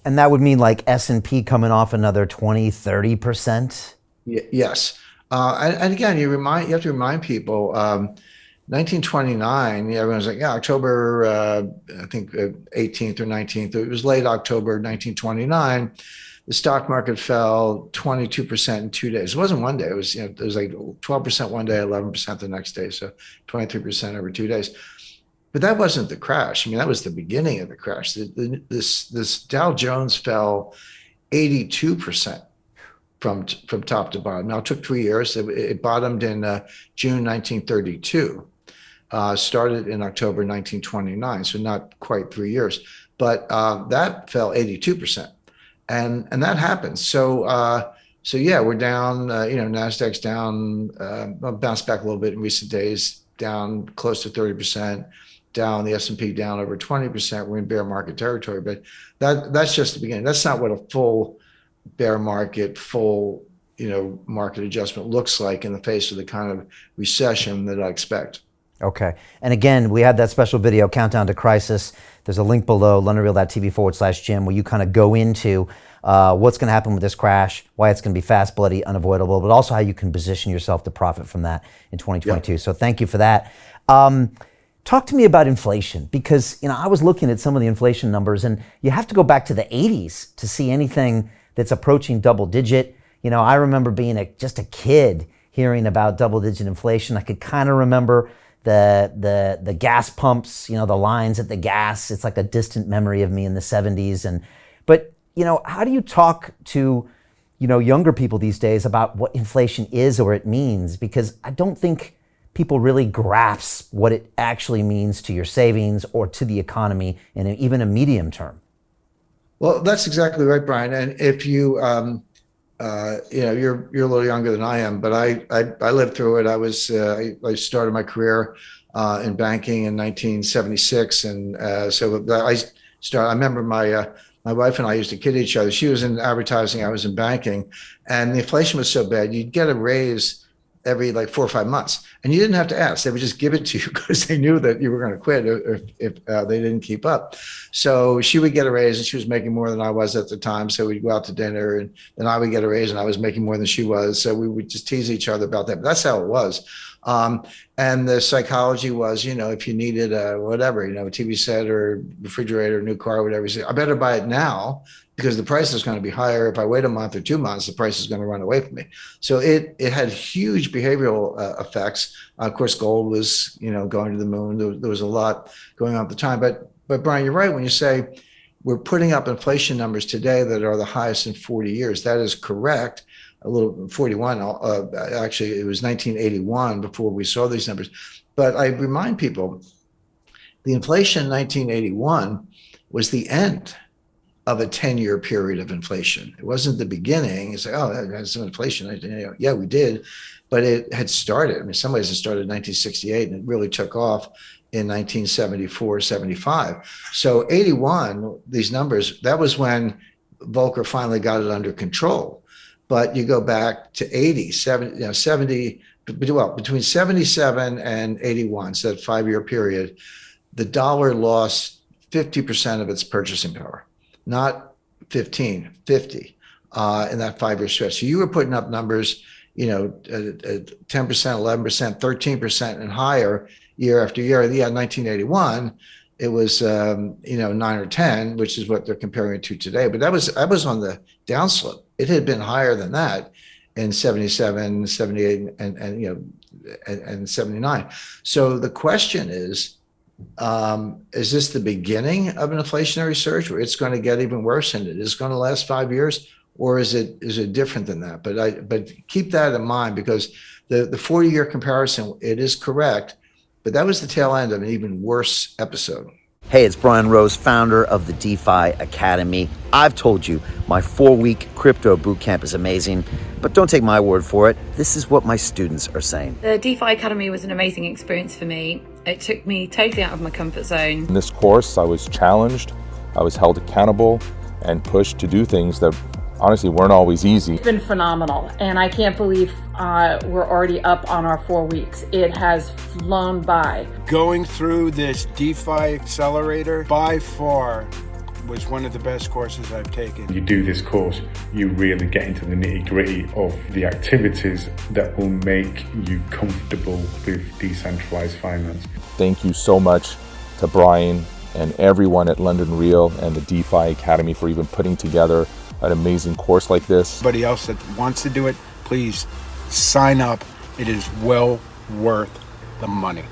And that would mean like S&P coming off another 20, 30%? Yes. And again, you have to remind people, 1929, everyone's like, yeah, October, I think 18th or 19th. It was late October 1929. The stock market fell 22% in 2 days. It wasn't one day. It was like 12% one day, 11% the next day. So 23% over 2 days. But that wasn't the crash. I mean, that was the beginning of the crash. This Dow Jones fell 82% from top to bottom. Now, it took 3 years. It bottomed in June 1932, started in October 1929, so not quite 3 years. But that fell 82%. And that happens. So yeah, we're down. Nasdaq's down, bounced back a little bit in recent days, down close to 30%. Down, the S&P down over 20%. We're in bear market territory, but that's just the beginning. That's not what a full bear market, full market adjustment looks like in the face of the kind of recession that I expect. Okay. And again, we had that special video, Countdown to Crisis. There's a link below, londonreal.tv/Jim, where you kind of go into what's going to happen with this crash, why it's going to be fast, bloody, unavoidable, but also how you can position yourself to profit from that in 2022. Yep. So thank you for that. Talk to me about inflation, because I was looking at some of the inflation numbers, and you have to go back to the 80s to see anything that's approaching double digit. I remember being just a kid hearing about double digit inflation. I could kind of remember the gas pumps, the lines at the gas. It's like a distant memory of me in the 70s. But how do you talk to younger people these days about what inflation is or it means? Because I don't think people really grasp what it actually means to your savings or to the economy in even a medium term. Well, that's exactly right, Brian. And if you're a little younger than I am, but I lived through it. I started my career in banking in 1976, and I remember my wife and I used to kid each other. She was in advertising, I was in banking, and the inflation was so bad, you'd get a raise every like 4 or 5 months, and you didn't have to ask. They would just give it to you because they knew that you were going to quit if they didn't keep up. So she would get a raise, and she was making more than I was at the time. So we'd go out to dinner, and then I would get a raise, and I was making more than she was. So we would just tease each other about that. But that's how it was. And the psychology was, if you needed a TV set or refrigerator, new car, whatever, you say, I better buy it now, because the price is going to be higher. If I wait a month or 2 months, the price is going to run away from me. So it had huge behavioral effects. Of course, gold was, going to the moon. There was a lot going on at the time. But Brian, you're right when you say we're putting up inflation numbers today that are the highest in 40 years. That is correct. A little 41. Actually, it was 1981 before we saw these numbers. But I remind people, the inflation in 1981 was the end of a 10-year period of inflation. It wasn't the beginning. You say, oh, that's some inflation. Yeah, we did, but it had started. I mean, in some ways it started in 1968, and it really took off in 1974, 75. So 81, these numbers, that was when Volcker finally got it under control. But you go back to 70, between 77 and 81, so that 5-year period, the dollar lost 50% of its purchasing power. Not 15, 50 in that 5-year stretch. So you were putting up numbers, 10%, 11%, 13% and higher year after year. Yeah, 1981, it was 9 or 10, which is what they're comparing it to today. But that was on the downslope. It had been higher than that in 77, 78, and 79. So the question is this the beginning of an inflationary surge where it's going to get even worse and it is going to last 5 years, or is it different than that? But keep that in mind, because the 40-year comparison, it is correct, but that was the tail end of an even worse episode. Hey, it's Brian Rose, founder of the DeFi Academy. I've told you my 4-week crypto bootcamp is amazing, but don't take my word for it. This is what my students are saying. The DeFi Academy was an amazing experience for me. It took me totally out of my comfort zone. In this course, I was challenged, I was held accountable, and pushed to do things that honestly weren't always easy. It's been phenomenal, and I can't believe we're already up on our 4 weeks. It has flown by. Going through this DeFi accelerator, by far was one of the best courses I've taken. You do this course, you really get into the nitty-gritty of the activities that will make you comfortable with decentralized finance. Thank you so much to Brian and everyone at London Real and the DeFi Academy for even putting together an amazing course like this. Anybody else that wants to do it, please sign up. It is well worth the money.